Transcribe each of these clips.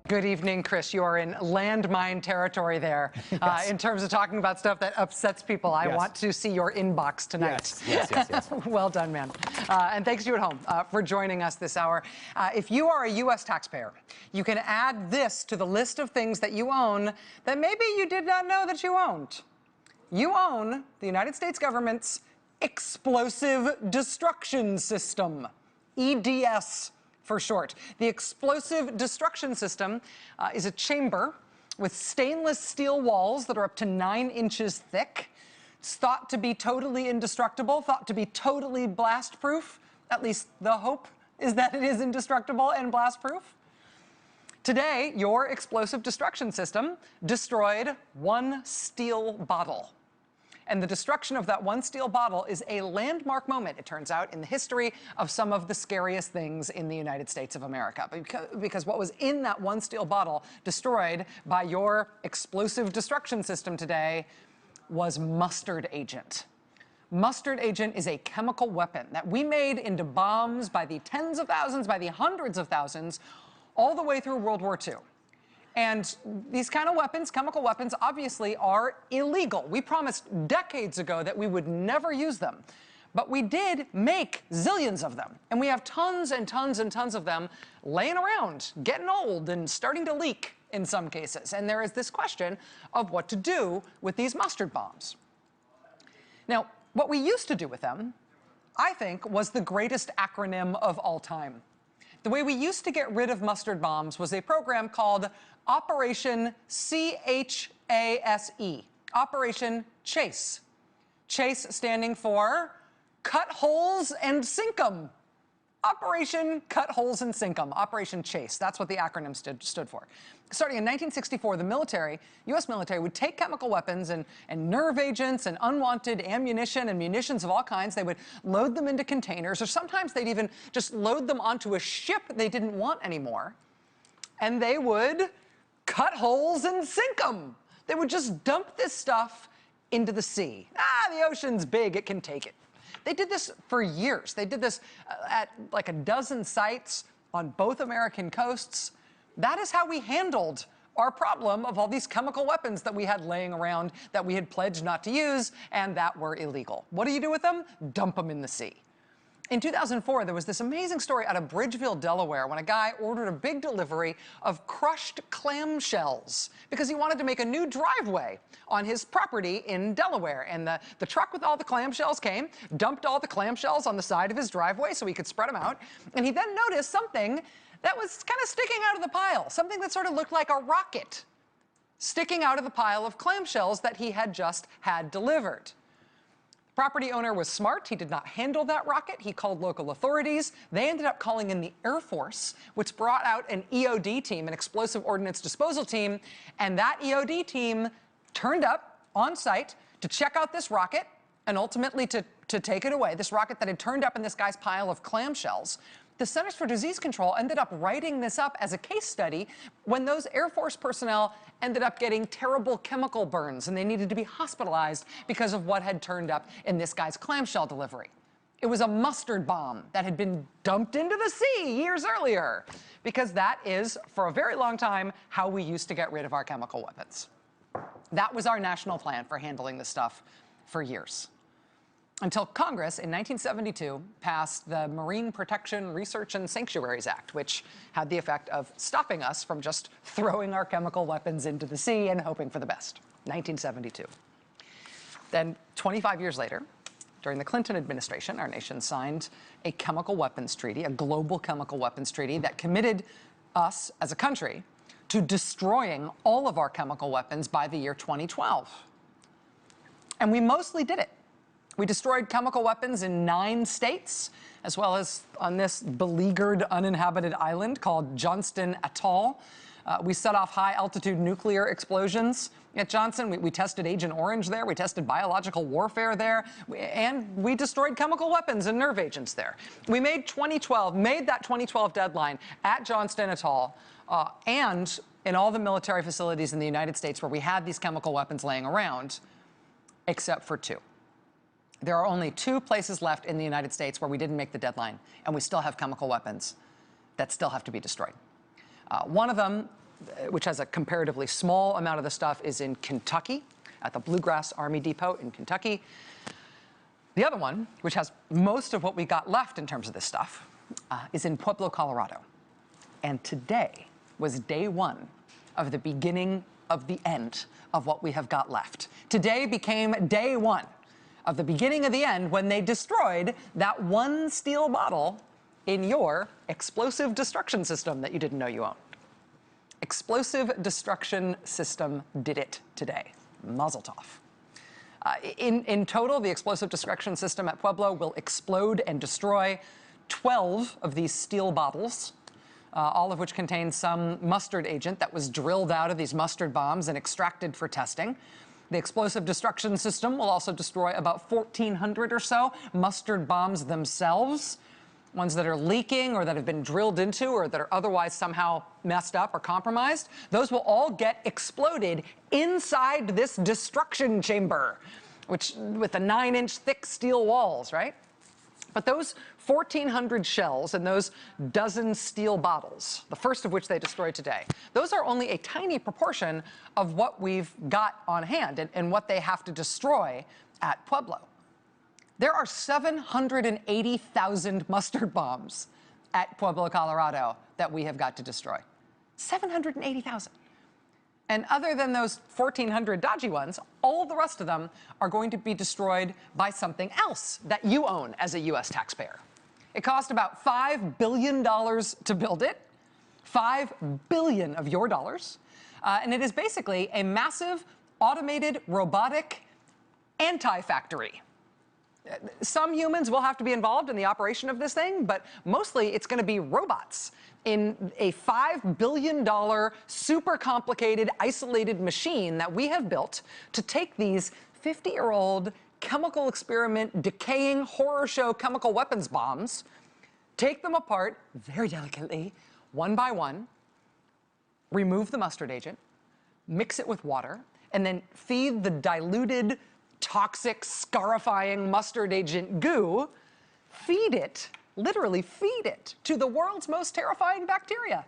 Good evening, Chris. You are in landmine territory there. Yes. In terms of talking about stuff that upsets people, I Yes. want to see your inbox tonight. Yes. Well done, man. And thanks to you at home for joining us this hour. If you are a U.S. taxpayer, you can add this to the list of things that you own that maybe you did not know that you owned. You own the United States government's Explosive Destruction System, EDS. For short. The Explosive Destruction System is a chamber with stainless steel walls that are up to 9 inches thick. It's thought to be totally indestructible, thought to be totally blast-proof. At least the hope is that it is indestructible and blast-proof. Today, your Explosive Destruction System destroyed 1 steel bottle. And the destruction of that 1 steel bottle is a landmark moment, it turns out, in the history of some of the scariest things in the United States of America. Because what was in that 1 steel bottle destroyed by your Explosive Destruction System today was mustard agent. Mustard agent is a chemical weapon that we made into bombs by the tens of thousands, by the hundreds of thousands, all the way through World War II. And these kind of weapons, chemical weapons, obviously are illegal. We promised decades ago that we would never use them. But we did make zillions of them. And we have tons and tons and tons of them laying around, getting old and starting to leak in some cases. And there is this question of what to do with these mustard bombs. Now, what we used to do with them, I think, was the greatest acronym of all time. The way we used to get rid of mustard bombs was a program called Operation CHASE, Operation Chase. Chase standing for Cut Holes and Sink 'em. Operation Cut Holes and Sink 'em, Operation Chase. That's what the acronym stood for. Starting in 1964, the military, U.S. military, would take chemical weapons and nerve agents and unwanted ammunition and munitions of all kinds. They would load them into containers, or sometimes they'd even just load them onto a ship they didn't want anymore. And they would cut holes and sink them. They would just dump this stuff into the sea. The ocean's big, it can take it. They did this for years. They did this at like a dozen sites on both American coasts. That is how we handled our problem of all these chemical weapons that we had laying around that we had pledged not to use and that were illegal. What do you do with them? Dump them in the sea. In 2004, there was this amazing story out of Bridgeville, Delaware, when a guy ordered a big delivery of crushed clamshells because he wanted to make a new driveway on his property in Delaware. And the truck with all the clamshells came, dumped all the clamshells on the side of his driveway so he could spread them out. And he then noticed something that was kind of sticking out of the pile, something that sort of looked like a rocket sticking out of the pile of clamshells that he had just had delivered. Property owner was smart. He did not handle that rocket. He called local authorities. They ended up calling in the Air Force, which brought out an EOD team, an explosive ordnance disposal team. And that EOD team turned up on site to check out this rocket and ultimately to take it away, this rocket that had turned up in this guy's pile of clamshells. The Centers for Disease Control ended up writing this up as a case study when those Air Force personnel ended up getting terrible chemical burns and they needed to be hospitalized because of what had turned up in this guy's clamshell delivery. It was a mustard bomb that had been dumped into the sea years earlier, because that is, for a very long time, how we used to get rid of our chemical weapons. That was our national plan for handling this stuff for years. Until Congress in 1972 passed the Marine Protection, Research, and Sanctuaries Act, which had the effect of stopping us from just throwing our chemical weapons into the sea and hoping for the best. 1972. Then 25 years later, during the Clinton administration, our nation signed a chemical weapons treaty, a global chemical weapons treaty that committed us as a country to destroying all of our chemical weapons by the year 2012. And we mostly did it. We destroyed chemical weapons in 9 states, as well as on this beleaguered, uninhabited island called Johnston Atoll. We set off high-altitude nuclear explosions at Johnston. We tested Agent Orange there. We tested biological warfare there. And we destroyed chemical weapons and nerve agents there. We made that 2012 deadline at Johnston Atoll and in all the military facilities in the United States where we had these chemical weapons laying around, except for 2. There are only 2 places left in the United States where we didn't make the deadline, and we still have chemical weapons that still have to be destroyed. One of them which has a comparatively small amount of the stuff, is in Kentucky, at the Bluegrass Army Depot in Kentucky. The other one, which has most of what we got left in terms of this stuff, is in Pueblo, Colorado. And today was day one of the beginning of the end of what we have got left. Today became day one of the beginning of the end when they destroyed that one steel bottle in your explosive destruction system that you didn't know you owned. Explosive destruction system did it today. Mazel tov. In total, the explosive destruction system at Pueblo will explode and destroy 12 of these steel bottles, all of which contain some mustard agent that was drilled out of these mustard bombs and extracted for testing. The explosive destruction system will also destroy about 1,400 or so mustard bombs themselves, ones that are leaking or that have been drilled into or that are otherwise somehow messed up or compromised. Those will all get exploded inside this destruction chamber, which with the 9-inch thick steel walls, right? But those 1,400 shells and those dozen steel bottles, the first of which they destroyed today, those are only a tiny proportion of what we've got on hand and what they have to destroy at Pueblo. There are 780,000 mustard bombs at Pueblo, Colorado that we have got to destroy. 780,000. And other than those 1,400 dodgy ones, all the rest of them are going to be destroyed by something else that you own as a U.S. taxpayer. It cost about $5 billion to build it, $5 billion of your dollars, and it is basically a massive automated robotic anti-factory. Some humans will have to be involved in the operation of this thing, but mostly it's going to be robots in a $5 billion, super complicated, isolated machine that we have built to take these 50-year-old chemical experiment, decaying horror show chemical weapons bombs, take them apart very delicately, one by one, remove the mustard agent, mix it with water, and then feed the diluted, toxic, scarifying mustard agent goo, feed it, literally feed it, to the world's most terrifying bacteria,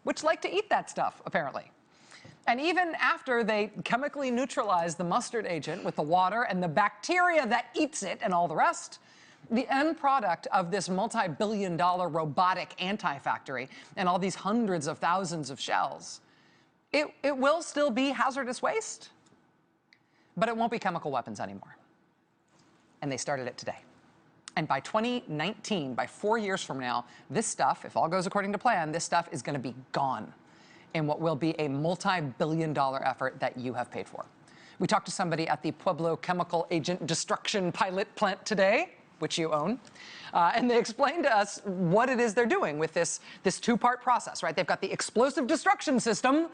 which like to eat that stuff, apparently. And even after they chemically neutralize the mustard agent with the water and the bacteria that eats it and all the rest, the end product of this multi-billion-dollar robotic anti-factory and all these hundreds of thousands of shells, it will still be hazardous waste, but it won't be chemical weapons anymore. And they started it today. And by 2019, by 4 years from now, this stuff, if all goes according to plan, this stuff is going to be gone in what will be a multi-billion-dollar effort that you have paid for. We talked to somebody at the Pueblo Chemical Agent Destruction Pilot Plant today, which you own, and they explained to us what it is they're doing with this two-part process, right? They've got the explosive destruction system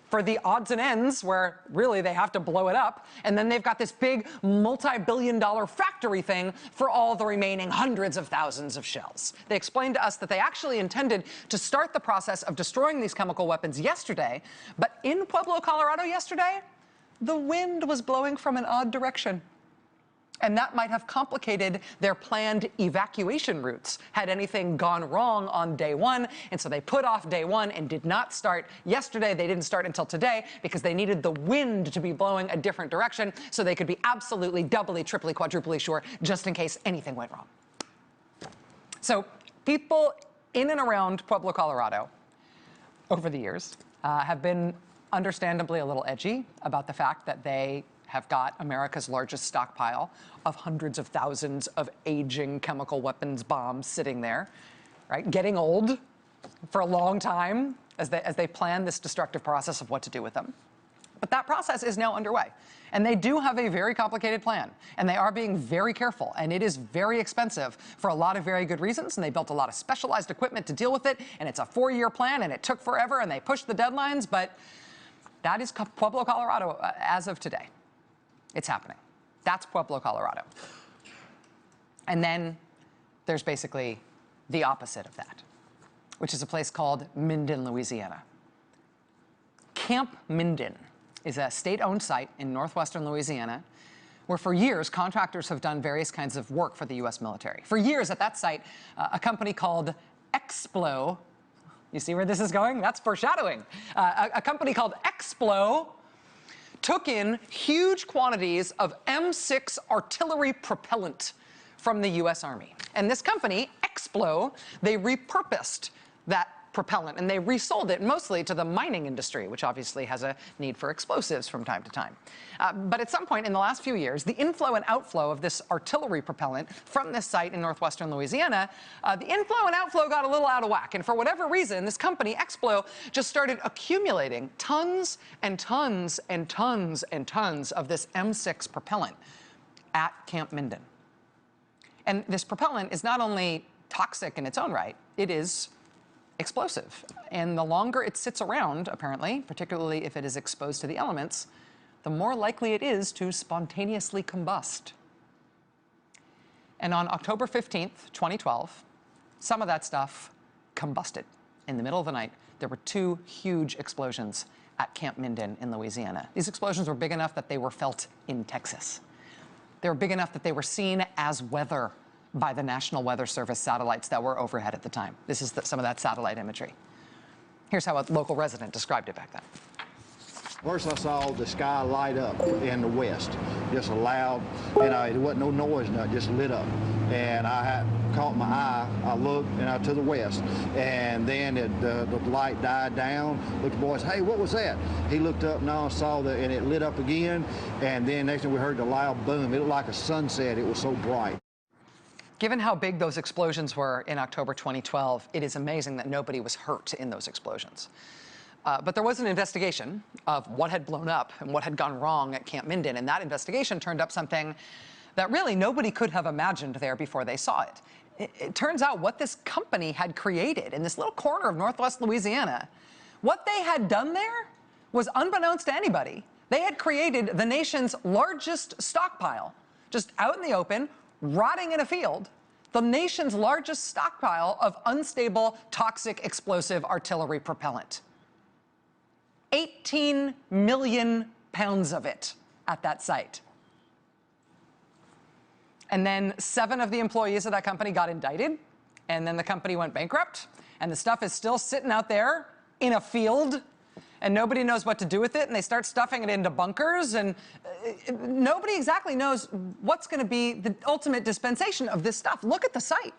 for the odds and ends where really they have to blow it up. And then they've got this big multi-billion-dollar factory thing for all the remaining hundreds of thousands of shells. They explained to us that they actually intended to start the process of destroying these chemical weapons yesterday, but in Pueblo, Colorado yesterday, the wind was blowing from an odd direction. And that might have complicated their planned evacuation routes had anything gone wrong on day one. And so they put off day one and did not start yesterday. They didn't start until today because they needed the wind to be blowing a different direction so they could be absolutely doubly, triply, quadruply sure just in case anything went wrong. So people in and around Pueblo, Colorado over the years have been understandably a little edgy about the fact that they have got America's largest stockpile of hundreds of thousands of aging chemical weapons bombs sitting there, right? Getting old for a long time as they plan this destructive process of what to do with them. But that process is now underway. And they do have a very complicated plan. And they are being very careful. And it is very expensive for a lot of very good reasons. And they built a lot of specialized equipment to deal with it. And it's a 4-year plan. And it took forever. And they pushed the deadlines. But that is Pueblo, Colorado as of today. It's happening. That's Pueblo, Colorado. And then there's basically the opposite of that, which is a place called Minden, Louisiana. Camp Minden is a state-owned site in northwestern Louisiana where for years contractors have done various kinds of work for the U.S. military. For years at that site, a company called Explo, You see where this is going? That's foreshadowing. A company called Explo took in huge quantities of M6 artillery propellant from the U.S. Army. And this company, Explo, they repurposed that propellant and they resold it mostly to the mining industry, which obviously has a need for explosives from time to time. But at some point in the last few years, the inflow and outflow of this artillery propellant from this site in northwestern Louisiana, the inflow and outflow got a little out of whack. And for whatever reason, this company, Explo, just started accumulating tons and tons and tons and tons of this M6 propellant at Camp Minden. And this propellant is not only toxic in its own right, it is explosive. And the longer it sits around, apparently, particularly if it is exposed to the elements, the more likely it is to spontaneously combust. And on October 15th, 2012, some of that stuff combusted. In the middle of the night, there were 2 huge explosions at Camp Minden in Louisiana. These explosions were big enough that they were felt in Texas. They were big enough that they were seen as weather by the National Weather Service satellites that were overhead at the time. This is some of that satellite imagery. Here's how a local resident described it back then. First I saw the sky light up in the west, just a loud, it wasn't no noise, no, it just lit up. And I had caught my eye, I looked to the west, and then the light died down. Looked at the boys, hey, what was that? He looked up and saw and it lit up again, and then next thing we heard the loud boom. It looked like a sunset, it was so bright. Given how big those explosions were in October 2012, it is amazing that nobody was hurt in those explosions. But there was an investigation of what had blown up and what had gone wrong at Camp Minden, and that investigation turned up something that really nobody could have imagined there before they saw it. It turns out what this company had created in this little corner of northwest Louisiana, what they had done there was unbeknownst to anybody. They had created the nation's largest stockpile, just out in the open, rotting in a field, the nation's largest stockpile of unstable, toxic, explosive artillery propellant. 18 million pounds of it at that site. And then 7 of the employees of that company got indicted, and then the company went bankrupt, and the stuff is still sitting out there in a field, and nobody knows what to do with it, and they start stuffing it into bunkers, and nobody exactly knows what's going to be the ultimate dispensation of this stuff. Look at the site.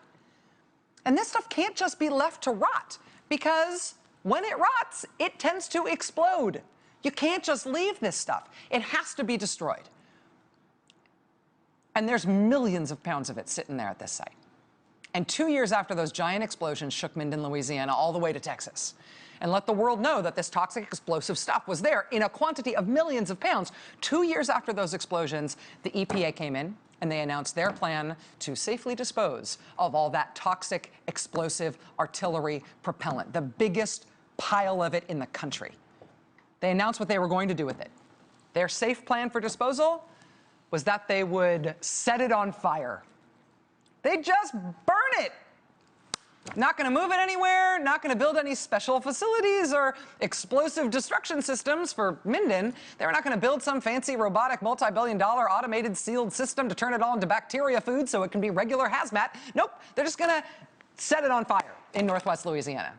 And this stuff can't just be left to rot, because when it rots, it tends to explode. You can't just leave this stuff. It has to be destroyed. And there's millions of pounds of it sitting there at this site. And 2 years after those giant explosions shook Minden, Louisiana, all the way to Texas, and let the world know that this toxic explosive stuff was there in a quantity of millions of pounds. 2 years after those explosions, the EPA came in and they announced their plan to safely dispose of all that toxic explosive artillery propellant, the biggest pile of it in the country. They announced what they were going to do with it. Their safe plan for disposal was that they would set it on fire. They'd just burn it. Not going to move it anywhere, not going to build any special facilities or explosive destruction systems for Minden. They were not going to build some fancy robotic multi-billion-dollar automated sealed system to turn it all into bacteria food so it can be regular hazmat. Nope, they're just going to set it on fire in northwest Louisiana.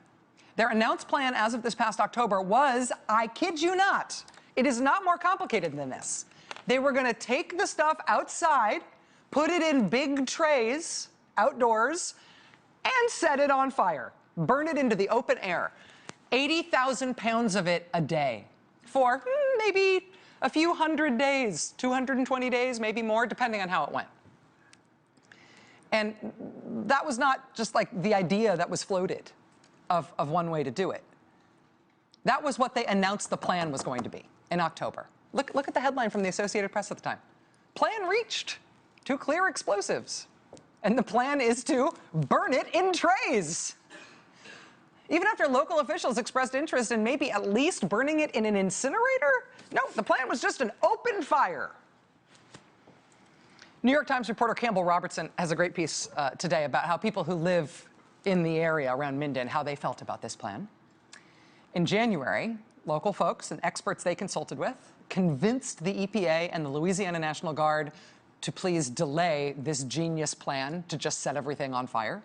Their announced plan as of this past October was, I kid you not, it is not more complicated than this. They were going to take the stuff outside, put it in big trays outdoors, and set it on fire. Burn it into the open air. 80,000 pounds of it a day for maybe a few hundred days, 220 days, maybe more, depending on how it went. And that was not just like the idea that was floated of one way to do it. That was what they announced the plan was going to be in October. Look at the headline from the Associated Press at the time. Plan reached to clear explosives. And the plan is to burn it in trays. Even after local officials expressed interest in maybe at least burning it in an incinerator, no, the plan was just an open fire. New York Times reporter Campbell Robertson has a great piece today about how people who live in the area around Minden, how they felt about this plan. In January, local folks and experts they consulted with convinced the EPA and the Louisiana National Guard to please delay this genius plan to just set everything on fire.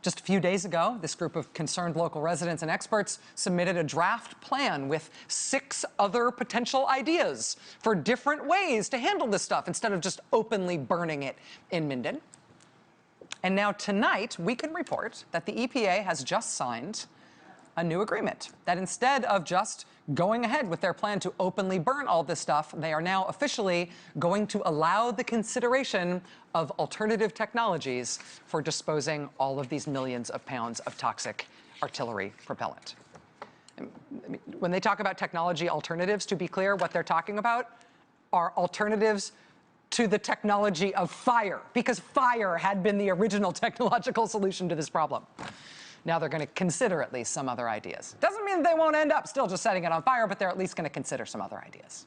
Just a few days ago, this group of concerned local residents and experts submitted a draft plan with 6 other potential ideas for different ways to handle this stuff instead of just openly burning it in Minden. And now tonight, we can report that the EPA has just signed a new agreement, that instead of just going ahead with their plan to openly burn all this stuff, they are now officially going to allow the consideration of alternative technologies for disposing all of these millions of pounds of toxic artillery propellant. When they talk about technology alternatives, to be clear, what they're talking about are alternatives to the technology of fire, because fire had been the original technological solution to this problem. Now they're going to consider at least some other ideas. Doesn't mean they won't end up still just setting it on fire, but they're at least going to consider some other ideas.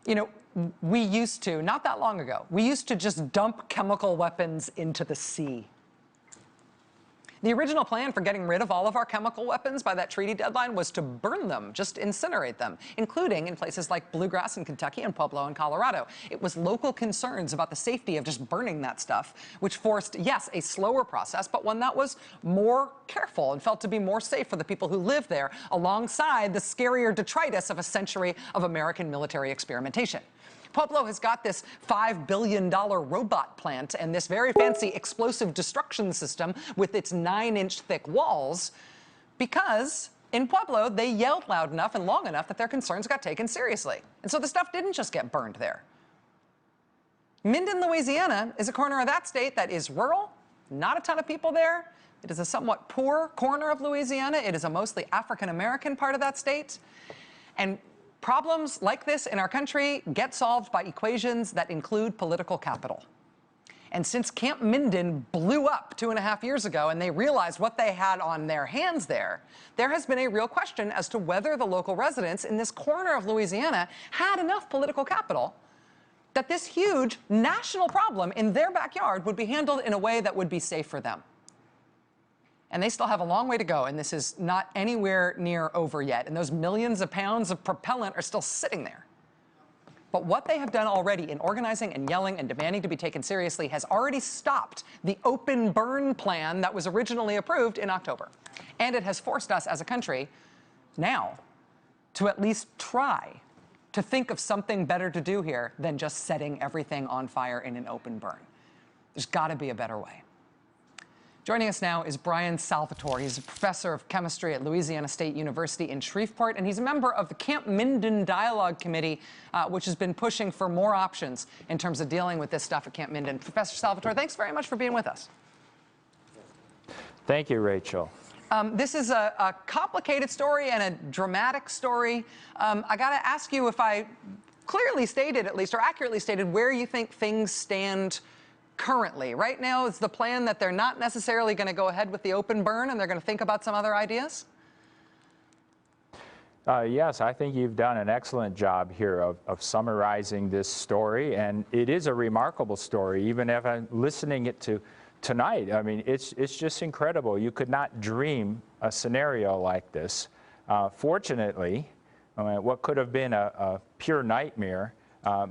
You know, we used to, not that long ago, we used to just dump chemical weapons into the sea. The original plan for getting rid of all of our chemical weapons by that treaty deadline was to burn them, just incinerate them, including in places like Bluegrass in Kentucky and Pueblo in Colorado. It was local concerns about the safety of just burning that stuff, which forced, yes, a slower process, but one that was more careful and felt to be more safe for the people who live there, alongside the scarier detritus of a century of American military experimentation. Pueblo has got this $5 billion robot plant and this very fancy explosive destruction system with its 9-inch thick walls because in Pueblo, they yelled loud enough and long enough that their concerns got taken seriously. And so the stuff didn't just get burned there. Minden, Louisiana is a corner of that state that is rural, not a ton of people there. It is a somewhat poor corner of Louisiana. It is a mostly African-American part of that state. And problems like this in our country get solved by equations that include political capital. And since Camp Minden blew up 2.5 years ago and they realized what they had on their hands there has been a real question as to whether the local residents in this corner of Louisiana had enough political capital that this huge national problem in their backyard would be handled in a way that would be safe for them. And they still have a long way to go, and this is not anywhere near over yet. And those millions of pounds of propellant are still sitting there. But what they have done already in organizing and yelling and demanding to be taken seriously has already stopped the open burn plan that was originally approved in October. And it has forced us as a country now to at least try to think of something better to do here than just setting everything on fire in an open burn. There's got to be a better way. Joining us now is Brian Salvatore. He's a professor of chemistry at Louisiana State University in Shreveport, and he's a member of the Camp Minden Dialogue Committee, which has been pushing for more options in terms of dealing with this stuff at Camp Minden. Professor Salvatore, thanks very much for being with us. Thank you, Rachel. This is a complicated story and a dramatic story. I got to ask you if I clearly stated, at least, or accurately stated, where you think things stand currently. Right now, is the plan that they're not necessarily going to go ahead with the open burn and they're going to think about some other ideas? Yes, I think you've done an excellent job here of summarizing this story, and it is a remarkable story. Even if I'm listening it to tonight, I mean, it's just incredible. You could not dream a scenario like this. Fortunately, what could have been a pure nightmare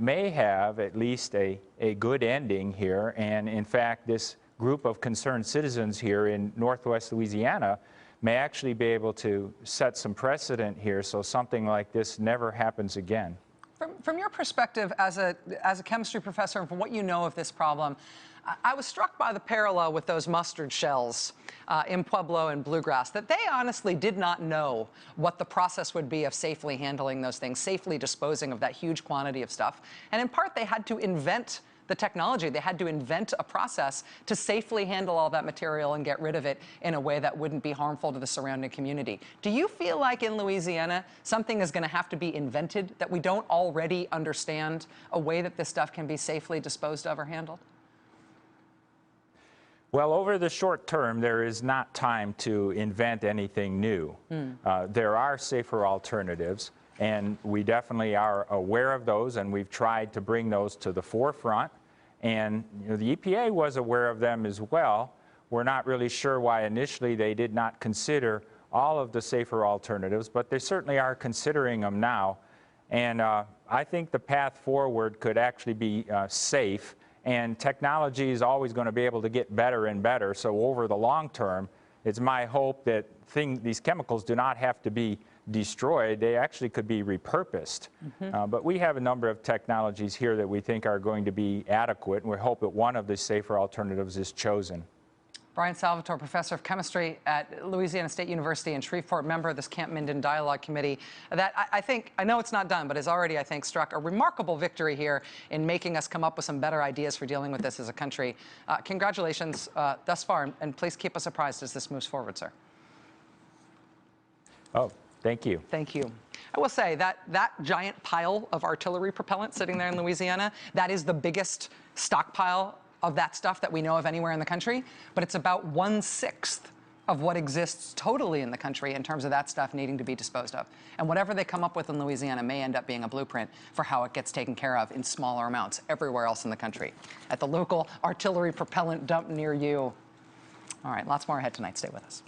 may have at least a good ending here, and in fact, this group of concerned citizens here in Northwest Louisiana may actually be able to set some precedent here so something like this never happens again. From your perspective as a chemistry professor and from what you know of this problem, I was struck by the parallel with those mustard shells in Pueblo and Bluegrass, that they honestly did not know what the process would be of safely handling those things, safely disposing of that huge quantity of stuff. And in part, they had to invent the technology. They had to invent a process to safely handle all that material and get rid of it in a way that wouldn't be harmful to the surrounding community. Do you feel like in Louisiana, something is going to have to be invented that we don't already understand, a way that this stuff can be safely disposed of or handled? Well, over the short term, there is not time to invent anything new. There are safer alternatives, and we definitely are aware of those, and we've tried to bring those to the forefront. And the EPA was aware of them as well. We're not really sure why initially they did not consider all of the safer alternatives, but they certainly are considering them now. And I think the path forward could actually be safe And technology is always going to be able to get better and better. So over the long term, it's my hope that these chemicals do not have to be destroyed. They actually could be repurposed. But we have a number of technologies here that we think are going to be adequate, and we hope that one of the safer alternatives is chosen. Brian Salvatore, professor of chemistry at Louisiana State University in Shreveport, member of this Camp Minden Dialogue Committee, that I know it's not done, but has already, I think, struck a remarkable victory here in making us come up with some better ideas for dealing with this as a country. Congratulations thus far, and please keep us apprised as this moves forward, sir. Oh, thank you. Thank you. I will say that giant pile of artillery propellant sitting there in Louisiana, that is the biggest stockpile of that stuff that we know of anywhere in the country, but it's about 1/6 of what exists totally in the country in terms of that stuff needing to be disposed of. And whatever they come up with in Louisiana may end up being a blueprint for how it gets taken care of in smaller amounts everywhere else in the country, at the local artillery propellant dump near you. All right, lots more ahead tonight. Stay with us.